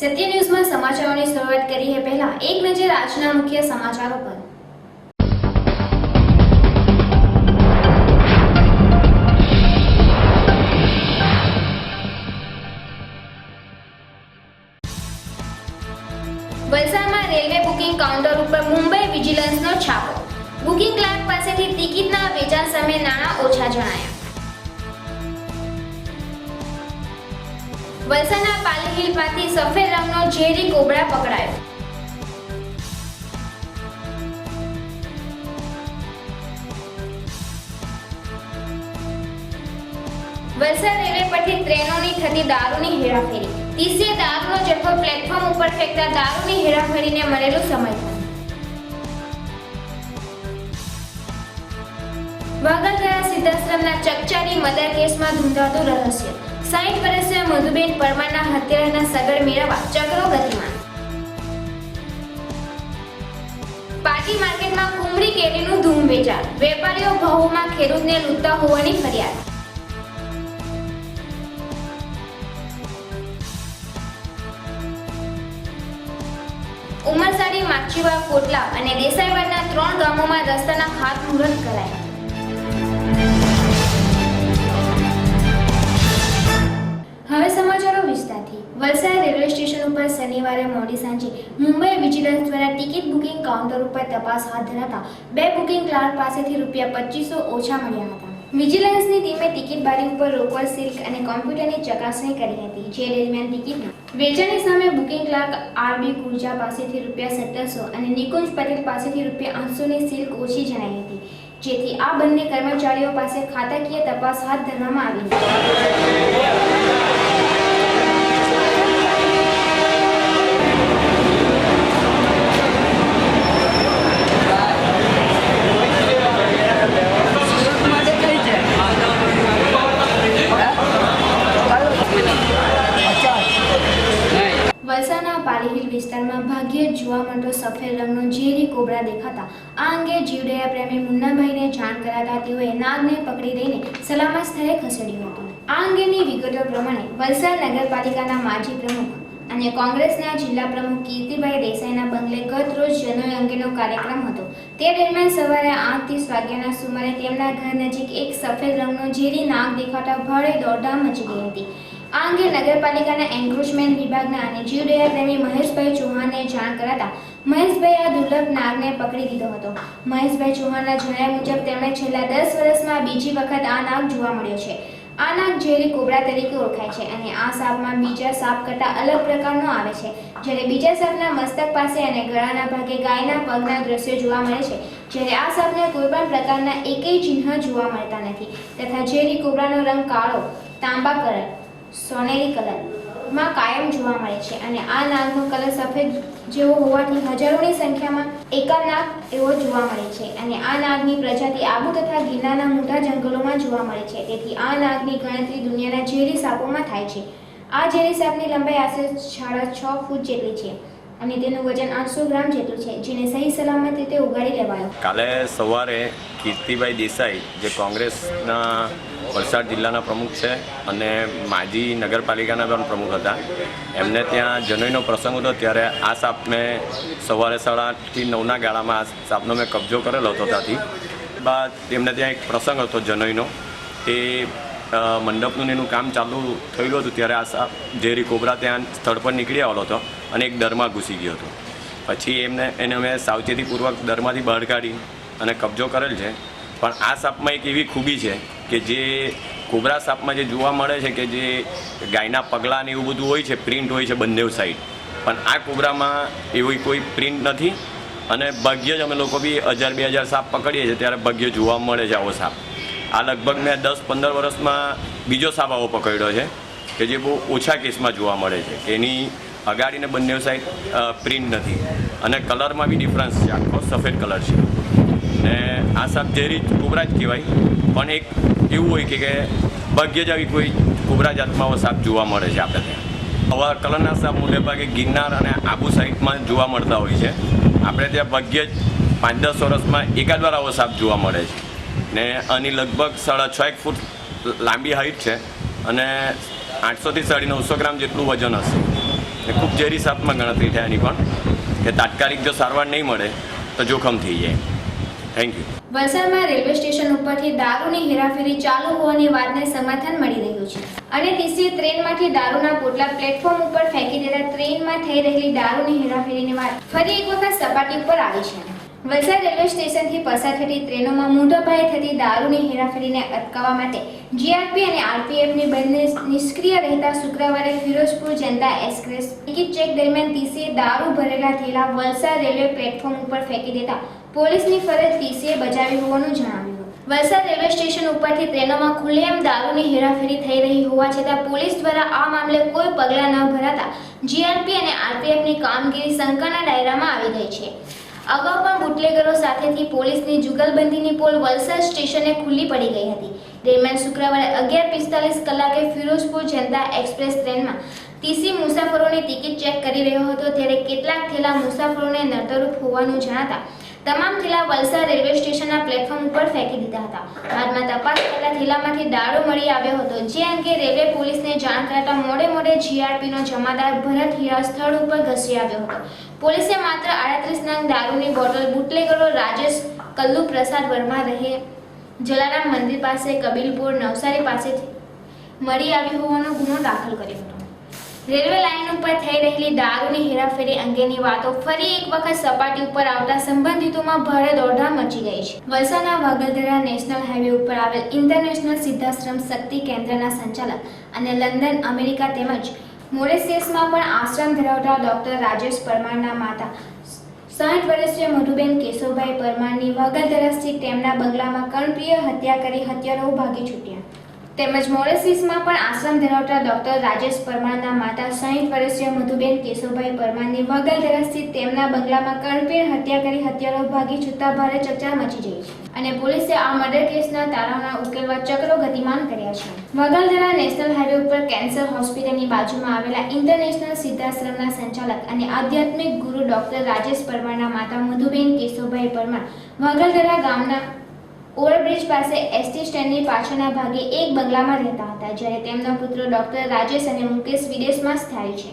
સત્ય ન્યૂઝમાં સમાચારોની શરૂઆત કરીએ પહેલા એક નજર આજના મુખ્ય સમાચારો પર। વલસાડમાં રેલવે બુકિંગ કાઉન્ટર ઉપર મુંબઈ વિજિલન્સનો છાપો। બુકિંગ ક્લાર્ક પાસેથી ટિકિટના વેચાણ સામે નાણાં ઓછા જણાયા। વલસાડના પાલી હિલમાંથી સફેદ રંગનો ઝેરી કોબરા પકડાયો। વલસાડ રેલવે પરથી ટ્રેનોની થતી દારૂની હેરાફેરી। ટીસીએ દારૂનો જથ્થો પ્લેટફોર્મ ઉપર ફેંકતા દારૂની હેરાફેરીને મળેલું સમર્થન। વાગલધરા સિદ્ધાશ્રમના ચકચારી મર્ડર કેસમાં ધૂંધાતું રહસ્ય। 60 વર્ષીય મધુબેન પરમારના હત્યારાના સગડ મેળવવા ચક્રો ગતિમાન। પાટી માર્કેટમાં કુમરી કેરીનું ધૂમ વેચાણ। વેપારીઓ ભાવોમાં ખેડૂતને લૂંટતા હોવાની ફરિયાદ। ઉમરસાડી, માછીવાડ, કોટલા અને દેસાઈવાડના 3 ગામોમાં રસ્તાના ખાતમુહૂર્ત કરાયા। હવે સમાચારો વિસ્તારથી। વલસાડ રેલવે સ્ટેશન ઉપર શનિવારે મોડી સાંજે મુંબઈ વિજિલન્સ દ્વારા ટિકિટ બુકિંગ કાઉન્ટર ઉપર તપાસ હાથ ધરાતા 2 બુકિંગ ક્લાર્ક પાસેથી ₹2500 ઓછા મળ્યા હતા। વિજિલન્સની ટીમે ટિકિટ બારી ઉપર રોકડ સિલ્ક અને કોમ્પ્યુટરની ચકાસણી કરી હતી, જે દરમિયાન ટિકિટના વેચાણની સામે બુકિંગ ક્લાર્ક આરબી કુરજા પાસેથી ₹1700 અને નિકુંજ પટેલ પાસેથી ₹800ની સિલ્ક ઓછી જણાઈ હતી, જેથી આ બંને કર્મચારીઓ પાસે ખાતાકીય તપાસ હાથ ધરવામાં આવી હતી। વલસાડના પાલી હિલ વિસ્તારમાં ભાગ્યે જ જોવા મળતો સફેદ રંગનો ઝેરી કોબરા દેખાતા આ અંગે જીવદયા પ્રેમી મુન્નાભાઈને જાણ કરાતા તેઓએ નાગને પકડી લઈને સલામત સ્થળે ખસેડ્યું હતું। આ અંગેની વિગતો પ્રમાણે વલસાડ નગરપાલિકાના માજી પ્રમુખ અને કોંગ્રેસના જિલ્લા પ્રમુખ કીર્તિભાઈ દેસાઈના બંગલે ગત રોજ જનોઈ અંગેનો કાર્યક્રમ હતો। તે દરમિયાન સવારે 8:30 વાગ્યાના સુમારે તેમના ઘર નજીક એક સફેદ રંગનો ઝેરી નાગ દેખાતા ભારે દોડધામ મચી ગઈ હતી। આ અંગે નગરપાલિકાના એન્ક્રોચમેન્ટ વિભાગના અને જીવદયા પ્રેમી મહેશભાઈ ચૌહાણને જાણ કરાતા મહેશભાઈ આ દુર્લભ નાગને પકડી લીધો હતો। મહેશભાઈ ચૌહાણના જણાવ્યા મુજબ તેમણે છેલ્લા 10 વર્ષમાં બીજી વખત આ નાગ જોવા મળ્યો છે। આ નાગ ઝેરી કોબરા તરીકે ઓળખાય છે અને આ સાપમાં બીજા સાપ કરતાં અલગ પ્રકારનો આવે છે, જ્યારે બીજા સાપના મસ્તક પાસે અને ગળાના ભાગે ગાયના પગના દ્રશ્યો જોવા મળે છે, જ્યારે આ સાપને કોઈપણ પ્રકારના એકેય ચિહ્ન જોવા મળતા નથી તથા ઝેરી કોબરાનો રંગ કાળો, તાંબા કલર, સોનેરી કલરમાં કાયમ જોવા મળે છે અને આ નાગનો કલર સફેદ જેવો હોવાથી હજારોની સંખ્યામાં એકા નાગ એવો જોવા મળે છે અને આ નાગની પ્રજાતિ આબુ તથા ગિરનારના મોટા જંગલોમાં જોવા મળે છે। તેથી આ નાગની ગણતરી દુનિયાના ઝેરી સાપોમાં થાય છે। આ ઝેરી સાપની લંબાઈ આશરે 6.5 ફૂટ જેટલી છે અને તેનું વજન 800 ગ્રામ જેટલું છે, જેને સહી સલામત રીતે ઉગાડી લેવાયો। કાલે સવારે કીર્તિભાઈ દેસાઈ, જે કોંગ્રેસના વલસાડ જિલ્લાના પ્રમુખ છે અને માજી નગરપાલિકાના પણ પ્રમુખ હતા, એમને ત્યાં જનોઈનો પ્રસંગ હતો। ત્યારે આ સાપને સવારે 8:30 થી 9ના ગાળામાં આ સાપનો મેં કબજો કરેલો હતો। ત્યાંથી બાદ એમને ત્યાં એક પ્રસંગ હતો જનોઈનો, એ મંડપનું એનું કામ ચાલુ થયેલું હતું, ત્યારે આ સાપ ઝેરી કોબરા ત્યાં સ્થળ પર નીકળી આવેલો હતો અને એક દરમાં ઘૂસી ગયો હતો। પછી એને અમે સાવચેતીપૂર્વક દરમાંથી બહાર કાઢી અને કબજો કરેલ છે। પણ આ સાપમાં એક એવી ખૂબી છે કે જે કોબરા સાપમાં જે જોવા મળે છે કે જે ગાયના પગલાં ને એવું બધું હોય છે, પ્રિન્ટ હોય છે બંને સાઈડ, પણ આ કોબરામાં એવી કોઈ પ્રિન્ટ નથી અને ભાગ્યે જ અમે લોકો બી 1000-2000 સાપ પકડીએ છીએ ત્યારે ભાગ્યે જોવા મળે છે આવો સાપ। આ લગભગ મેં 10-15 વર્ષમાં બીજો સાપ આવો પકડ્યો છે કે જે બહુ ઓછા કેસમાં જોવા મળે છે કે એની અગાડીને બંને સાઈડ પ્રિન્ટ નથી અને કલરમાં બી ડિફરન્સ છે, આખો સફેદ કલર છે ને આ સાપ ઝેરી કોબરા જ કહેવાય। પણ એક એવું હોય કે ભાગ્યે જ આવી કોઈ કોબરા જાતમાં આવો સાપ જોવા મળે છે આપણે ત્યાં। આવા કલરના સાપ મોટે ભાગે ગિરનાર અને આબુ સાઈડમાં જોવા મળતા હોય છે। આપણે ત્યાં ભાગ્યે જ 5-10 વર્ષમાં એકાદ વાર આવો સાપ જોવા મળે છે ને આની લગભગ 6.5 ફૂટ લાંબી હાઈટ છે અને 800 થી 950 ગ્રામ જેટલું વજન હશે। ખૂબ ઝેરી સાપમાં ગણતરી થાય એની પણ કે તાત્કાલિક જો સારવાર નહીં મળે તો જોખમ થઈ જાય. Thank you. વલસાડમાં રેલવે સ્ટેશન ઉપરથી દારૂની હેરાફેરી ચાલુ હોવાની વાતને સમર્થન મળી રહ્યું છે અને ટીસીએ ટ્રેનમાંથી દારૂના પોટલા પ્લેટફોર્મ ઉપર ફેંકી દેતા ટ્રેનમાં થઈ રહેલી દારૂની હેરાફેરીની વાત ફરી એક વખત સપાટી ઉપર આવી છે. વલસાડ રેલવે સ્ટેશનથી પસાર થતી ટ્રેનોમાં મોટા પાયે થતી દારૂની હેરાફેરીને અટકાવવા માટે જીઆરપી અને આરપીએફની બંને નિષ્ક્રિય રહેતા શુક્રવારે Firozpur Janata express ticket check દરમિયાન ટીસીએ દારૂ ભરેલા થેલા વલસાડ રેલવે પ્લેટફોર્મ ઉપર ફેંકી દેતા પોલીસની ફરજ ટીસીએ બજાવી હોવાનું જણાવ્યું. વલસાડ રેલવે સ્ટેશન ઉપરથી ટ્રેનોમાં ખુલ્લેઆમ દારૂની હેરાફેરી થઈ રહી હોવા છતાં પોલીસ દ્વારા આ મામલે કોઈ પગલાં ન ભરાતા જીઆરપી અને આરપીએફની કામગીરી શંકાના દાયરામાં આવી ગઈ છે. અગાઉ પણ બુટલેગરો સાથેથી પોલીસની જુગલબંધીની પોલ વલસાડ સ્ટેશને ખુલ્લી પડી ગઈ હતી. દરમિયાન શુક્રવારે 11:45 કલાકે ફિરોઝપુર જનતા એક્સપ્રેસ ટ્રેનમાં ટીસી મુસાફરોની ટિકિટ ચેક કરી રહ્યો હતો ત્યારે કેટલાક થેલા મુસાફરોને નડતરરૂપ હોવાનું જણાતા તમામ થેલા વલસાડ રેલવે સ્ટેશનના પ્લેટફોર્મ ઉપર ફેંકી દીધા હતા. બાદમાં તપાસ કરતા થેલામાંથી દારૂ મળી આવ્યો હતો, જે અંગે રેલવે પોલીસને જાણ કરાતા મોડે જીઆરપીનો જમાદાર ભરત હીરા સ્થળ ઉપર ઘસી આવ્યો હતો. પોલીસે માત્ર 38 નંગ દારૂની બોટલ બુટલેગરો રાજેશ કલ્લુ પ્રસાદ વર્મા રહે જલારામ મંદિર પાસે કબીલપુર નવસારી પાસેથી મળી આવી હોવાનો ગુનો દાખલ કર્યો હતો. રેલવે લાઇન ઉપર થઈ રહેલી દારૂની હેરાફેરી અંગેની વાતો ફરી એક વખત સપાટી ઉપર આવતા સંબંધિતોમાં ભારે દોડધામ મચી ગઈ છે. વલસાડના વાગલધરા નેશનલ હાઈવે ઉપર આવેલ ઇન્ટરનેશનલ સિદ્ધાશ્રમ શક્તિ કેન્દ્રના સંચાલક અને લંડન, અમેરિકા તેમજ મોરેશિયસમાં પણ આશ્રમ ધરાવતા ડોક્ટર રાજેશ પરમારના માતા 60 વર્ષીય મધુબેન કેશવભાઈ પરમારની વાગલધરા સ્થિત તેમના બંગલામાં કર્ણપ્રિય હત્યા કરી હત્યારાઓ ભાગી છૂટ્યા. તેમજ મોરેશિયસમાં પણ આશ્રમ ધરાવતા ડોક્ટર રાજેશ પરમારના માતા 60 વર્ષીય મધુબેન કેશવભાઈ પરમારની વાગલધરા સ્થિત તેમના બંગલામાં કર્ણપ્રિય હત્યા કરી હત્યારાઓ ભાગી છૂટતા ભારે ચર્ચા મચી ગઈ છે અને પોલીસે આ મર્ડર કેસના તારણોના ઉકેલવા ચક્રો ગતિમાન કર્યા છે. વાગલધરા નેશનલ હાઈવે ઉપર કેન્સર હોસ્પિટલની બાજુમાં આવેલા ઇન્ટરનેશનલ સિદ્ધાશ્રમના સંચાલક અને આધ્યાત્મિક ગુરુ ડોક્ટર રાજેશ પરમારના માતા મધુબેન કેશવભાઈ પરમાર વાગલધરા ગામના ઓવરબ્રિજ પાસે એસટી સ્ટેન્ડની પાછળના ભાગે એક બંગલામાં રહેતા હતા, જ્યારે તેમના પુત્ર ડોક્ટર રાજેશ અને મુકેશ વિદેશમાં સ્થાયી છે.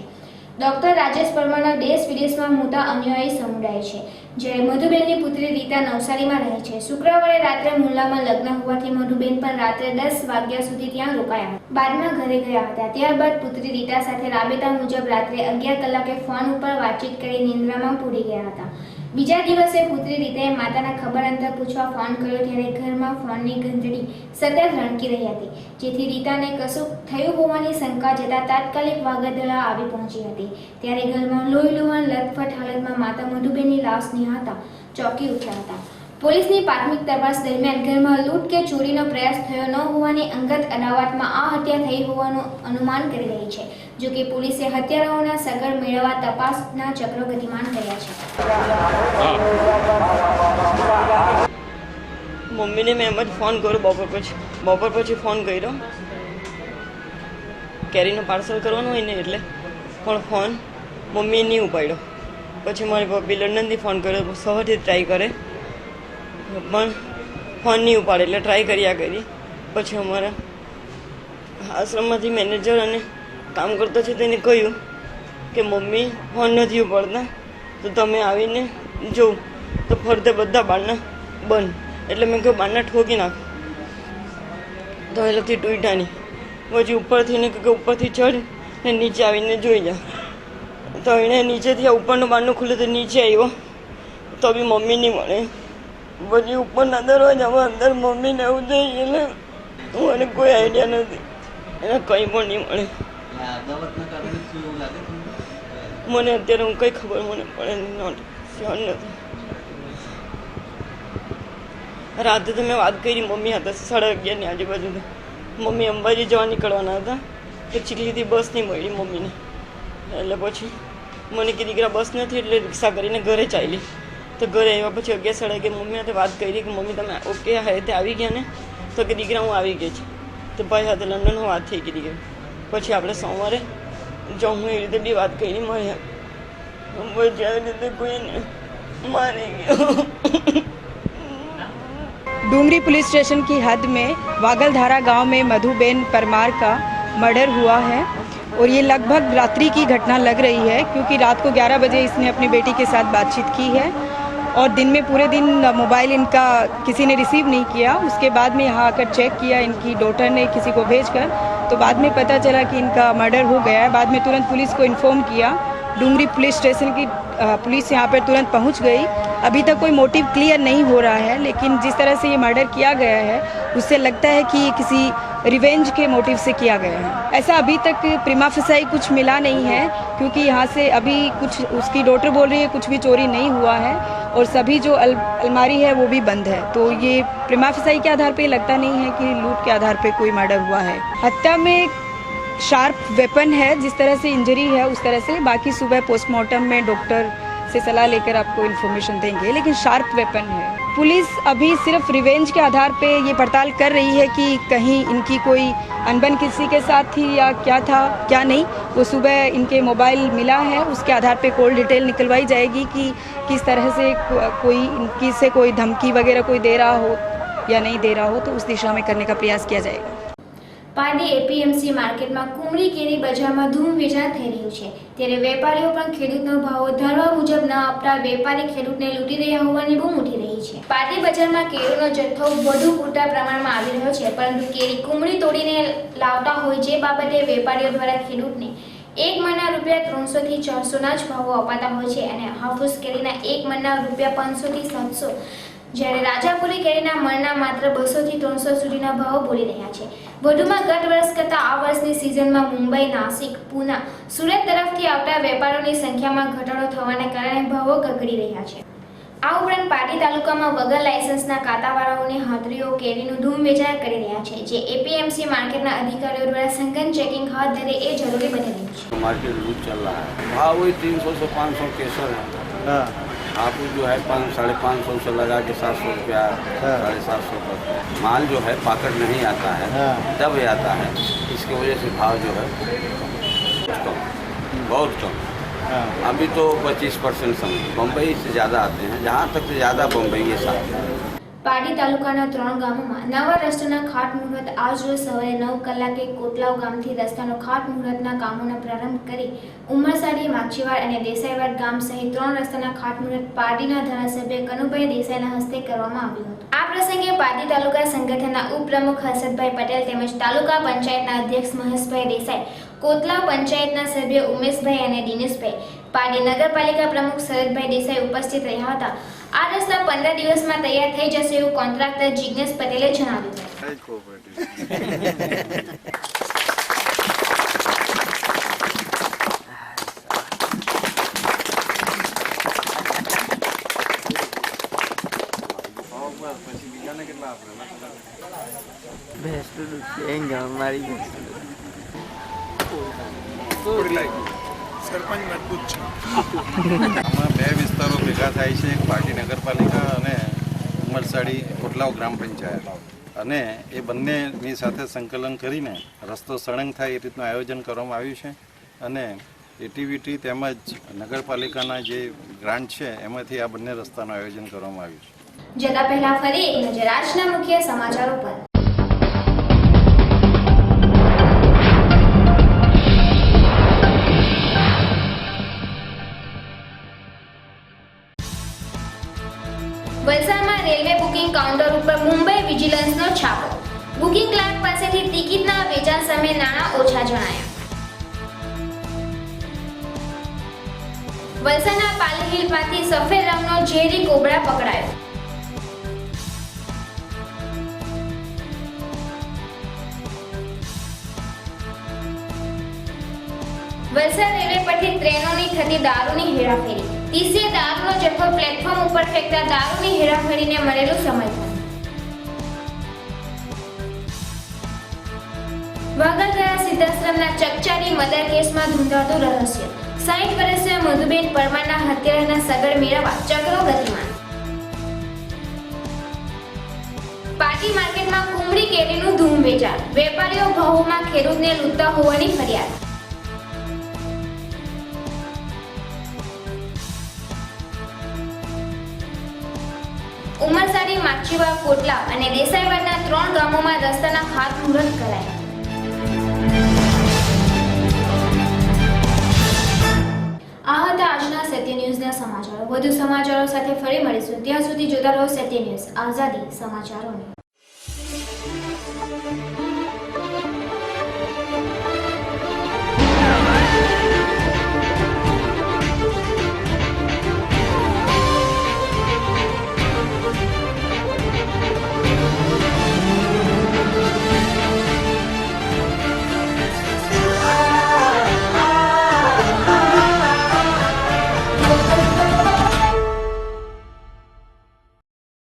ડોક્ટર રાજેશ પરમારના દેશ વિદેશમાં મોટા અનુયાયી સમુદાય છે, જ્યારે મધુબેનની પુત્રી રીતા નવસારીમાં રહે છે. શુક્રવારે રાત્રે મુલ્લામાં લગ્ન હોવાથી મધુબેન પણ રાત્રે 10 વાગ્યા સુધી ત્યાં રોકાયા હતા. બાદમાં ઘરે ગયા હતા. ત્યારબાદ પુત્રી રીતા સાથે રાબેતા મુજબ રાત્રે 11 કલાકે ફોન ઉપર વાતચીત કરી નિંદ્રામાં પૂરી ગયા હતા. બીજા દિવસે પુત્રી રીતાએ માતાના ખબર અંતર પૂછવા ફોન કર્યો ત્યારે ઘરમાં ફોનની ઘંટડી સતત રણકી રહી હતી, જેથી રીતાને કશું થયું હોવાની શંકા જતા તાત્કાલિક વાગલધરા આવી પહોંચી હતી. ત્યારે ઘરમાં લોહી લુહાણ લથપથ હાલતમાં માતા મધુબેનની લાશ નિહાળતા ચોંકી ઉઠ્યા હતા. પોલીસની પ્રાથમિક તપાસ દરમિયાન ઘરમાં લૂંટ કે ચોરીનો પ્રયાસ થયો ન હોવાની અંગત અદાવતમાં આ હત્યા થઈ હોવાનું અનુમાન કરી રહી છે. જો કે પોલીસે હત્યારાઓના સગર મેળવવા તપાસના ચક્રો ગતિમાન કર્યા છે. મમ્મીને મેં એમ જ ફોન કર્યો બપોર પછી ફોન કર્યો કેરીનો પાર્સલ કરવાનું હોય ને એટલે, પણ ફોન મમ્મીએ નહીં ઉપાડ્યો. પછી મારી પપ્પી લંડનથી ફોન કર્યો, સવારથી ટ્રાય કરે પણ ફોન નહીં ઉપાડે એટલે ટ્રાય કરી. પછી અમારા આશ્રમમાંથી મેનેજર અને કામ કરતો છે તેને કહ્યું કે મમ્મી ફોન નથી ઉપાડતા તો તમે આવીને જોઉં તો ફરતે બધા બારના બંધ. એટલે મેં કહ્યું બારના ઠોકી નાખ તો એનાથી તૂટ્યા નહીં. પછી ઉપરથી ને કે ઉપરથી ચડ ને નીચે આવીને જોઈ જા તો એને નીચેથી ઉપરનું બારનું ખુલ્લું તો નીચે આવ્યો તો બી મમ્મી નહીં મળે. પછી ઉપરના દરવાજામાં અંદર મમ્મીને એવું જોઈએ એટલે મને કોઈ આઈડિયા નથી, એને કંઈ પણ નહીં મળે. મને અત્યારે હું કંઈ ખબર મને પડે નોટ શ્યોર નથી. રાતે તો મેં વાત કરી મમ્મી હતા 11:30 આજુબાજુ. મમ્મી અંબાજી જવા નીકળવાના હતા તો ચીખલીથી બસ નહીં મળી મમ્મીને. એટલે પછી મને કે દીકરા બસ નથી એટલે રિક્ષા કરીને ઘરે ચાલી. તો ઘરે આવ્યા પછી 11:30 મમ્મી સાથે વાત કરી કે મમ્મી તમે ઓકે હાથે આવી ગયા ને? તો કે દીકરા હું આવી ગઈ છું. તો ભાઈ સાથે લંડનમાં વાત થઈ ગઈ દીકરા. પછી આપણે સોમવારે જો હું એ રીતે બી વાત કરી મારી પછી આવી રીતે કોઈને મારી ગયો. डूंगरी पुलिस स्टेशन की हद में वागलधारा गांव में मधुबेन परमार का मर्डर हुआ है और ये लगभग रात्रि की घटना लग रही है, क्योंकि रात को 11 बजे इसने अपनी बेटी के साथ बातचीत की है और दिन में पूरे दिन मोबाइल इनका किसी ने रिसीव नहीं किया। उसके बाद में यहाँ आकर चेक किया इनकी डॉटर ने किसी को भेजकर, तो बाद में पता चला कि इनका मर्डर हो गया है। बाद में तुरंत पुलिस को इन्फॉर्म किया। डूंगरी पुलिस स्टेशन की पुलिस यहाँ पर तुरंत पहुँच गई। अभी तक कोई मोटिव क्लियर नहीं हो रहा है, लेकिन जिस तरह से ये मर्डर किया गया है उससे लगता है कि ये किसी रिवेंज के मोटिव से किया गया है। ऐसा अभी तक प्रिमा फेसाई कुछ मिला नहीं है, क्योंकि यहाँ से अभी कुछ उसकी डॉटर बोल रही है कुछ भी चोरी नहीं हुआ है और सभी जो अलमारी है वो भी बंद है। तो ये प्रिमा फेसाई के आधार पे लगता नहीं है कि लूट के आधार पे कोई मर्डर हुआ है। हत्या में शार्प वेपन है, जिस तरह से इंजरी है उस तरह से। बाकी सुबह पोस्टमार्टम में डॉक्टर से सलाह लेकर आपको इन्फॉर्मेशन देंगे, लेकिन शार्प वेपन है। पुलिस अभी सिर्फ रिवेंज के आधार पे ये पड़ताल कर रही है कि कहीं इनकी कोई अनबन किसी के साथ थी या क्या था क्या नहीं। वो सुबह इनके मोबाइल मिला है, उसके आधार पे कॉल डिटेल निकलवाई जाएगी कि किस तरह से कोई इनकी से कोई धमकी वगैरह कोई दे रहा हो या नहीं दे रहा हो, तो उस दिशा में करने का प्रयास किया जाएगा। પારડી એપીએમસી માર્કેટમાં કુમળી કેરી બજારમાં ધૂમ વેચાણ થઈ રહ્યું છે, ત્યારે વેપારીઓ પણ ખેડૂતનો ભાવ ધારવા મુજબ ન આપતા વેપારી ખેડૂતને લૂંટી રહ્યા હોવાની બૂમ ઉઠી રહી છે। પારડી બજારમાં કેરીનો જથ્થો વધુ પૂરતા પ્રમાણમાં આવી રહ્યો છે, પરંતુ કેરી કુમળી તોડીને લાવતા હોય જે બાબતે વેપારીઓ દ્વારા ખેડૂતને એક મણના રૂપિયા 300 થી 400 જ ભાવો અપાતા હોય છે અને હાફૂસ કેરીના એક મણના રૂપિયા 500 થી 700, જ્યારે રાજાપુરી કેરીના મણના માત્ર 200 થી 300 સુધીના ભાવ બોલી રહ્યા છે। વધુમાં ગત વર્ષ કરતાં આ વર્ષની સિઝનમાં મુંબઈ, નાસિક, પૂના, સુરત તરફથી આવતા વેપારીઓની સંખ્યામાં ઘટાડો થવાના કારણે ભાવો ગગડી રહ્યા છે। આ ઉપરાંત પારડી તાલુકામાં વગર લાયસન્સના કાંટાવાળાઓની હાથરીઓ કેરીનું ધૂમ વેચાણ કરી રહ્યા છે, જે એપીએમસી માર્કેટના અધિકારીઓ દ્વારા સઘન ચેકિંગ હાથ ધરે એ જરૂરી બની રહ્યું છે। मार्केट लूट चल रहा है। भाव वही 300 से 500 केसर है। हापुस जो है 500-550 से लगा के 700 रुपया 750 तक। माल जो है पाकट नहीं आता है, तब आता है। इसकी वजह से भाव जो है कम, बहुत कम। अभी तो 25% समझ बम्बई से ज़्यादा आते हैं, जहाँ तक से ज़्यादा बम्बई के साथ। પારડી તાલુકાના 3 ગામોમાં નવા રસ્તાના ખાતમુહૂર્ત આજરોજ સવારે 9 કલાકે કોટલાવ ગામથી રસ્તાનો ખાતમુહૂર્તના કામોનો પ્રારંભ કરી ઉમરસાડી, માછીવાડ અને દેસાઈવાડ ગામ સહિત 3 રસ્તાના ખાતમુહૂર્ત પારડીના ધારાસભ્ય કનુભાઈ દેસાઈના હસ્તે કરવામાં આવ્યું હતું। આ પ્રસંગે પારડી તાલુકા સંગઠનના ઉપપ્રમુખ હર્ષદભાઈ પટેલ તેમજ તાલુકા પંચાયતના અધ્યક્ષ મહેશભાઈ દેસાઈ, કોટલાવ પંચાયતના સભ્ય ઉમેશભાઈ અને દિનેશભાઈ, પારડી નગરપાલિકા પ્રમુખ શરદભાઈ દેસાઈ ઉપસ્થિત રહ્યા હતા। આ રસ્તા 15 દિવસમાં તૈયાર થઈ જશે એવું કોન્ટ્રાક્ટર જિગ્નેશ પટેલે જણાવ્યું। સરપંચ મજબૂત છે। આમાં બે વિસ્તારો ભેગા થાય છે, એક પારડી નગરપાલિકા અને ઉમરસાડી કોટલાવ ગ્રામ પંચાયત, અને એ બંનેની સાથે સંકલન કરીને રસ્તો સળંગ થાય એ રીતનું આયોજન કરવામાં આવ્યું છે। અને એટીવીટી તેમજ નગરપાલિકાના જે ગ્રાન્ટ છે એમાંથી આ બંને રસ્તાનું આયોજન કરવામાં આવ્યું છે। જતા પહેલા ફરી એક નજર આજના મુખ્ય સમાચારો પર। વલસાડમાં રેલવે બુકિંગ કાઉન્ટર ઉપર મુંબઈ વિજિલન્સનો છાપો। બુકિંગ ક્લાર્ક પાસેથી ટિકિટના વેચાણ સામે નાણાં ઓછા જણાયા। વલસાડના પાલી હિલ પાસેથી સફેદ રંગનો ઝેરી કોબરા પકડાયો। વલસાડ રેલવે પરથી ટ્રેનોની થતી દારૂની હેરાફેરી। ટીસીએ દારૂનો જથ્થો પ્લેટફોર્મ ઉપર ફેંકતા દારૂની હેરાફેરીને મળેલું સમર્થન। વાગલધરા સિદ્ધાશ્રમના ચકચારી મર્ડર કેસમાં ધૂંધાતું રહસ્ય। 60 વર્ષીય મધુબેન પરમારના હત્યારાના સગડ મેળવવા ચક્રો ગતિમાન। પારડી માર્કેટમાં કુમળી કેરીનું ધૂમ વેચાણ। વેપારીઓ ભાવોમાં ખેડૂતને લૂંટતા હોવાની ફરિયાદ। ઉમરસાડી, માછીવાડ, કોટલાવ અને દેસાઈવાડના 3 ગામોમાં રસ્તાના ખાતમુહૂર્ત કરાયા। સમાચારો. વધુ સમાચારો સાથે ફરી મળીશું. ત્યાં સુધી જોતા રહો સત્ય ન્યૂઝ, આઝાદી સમાચારોને.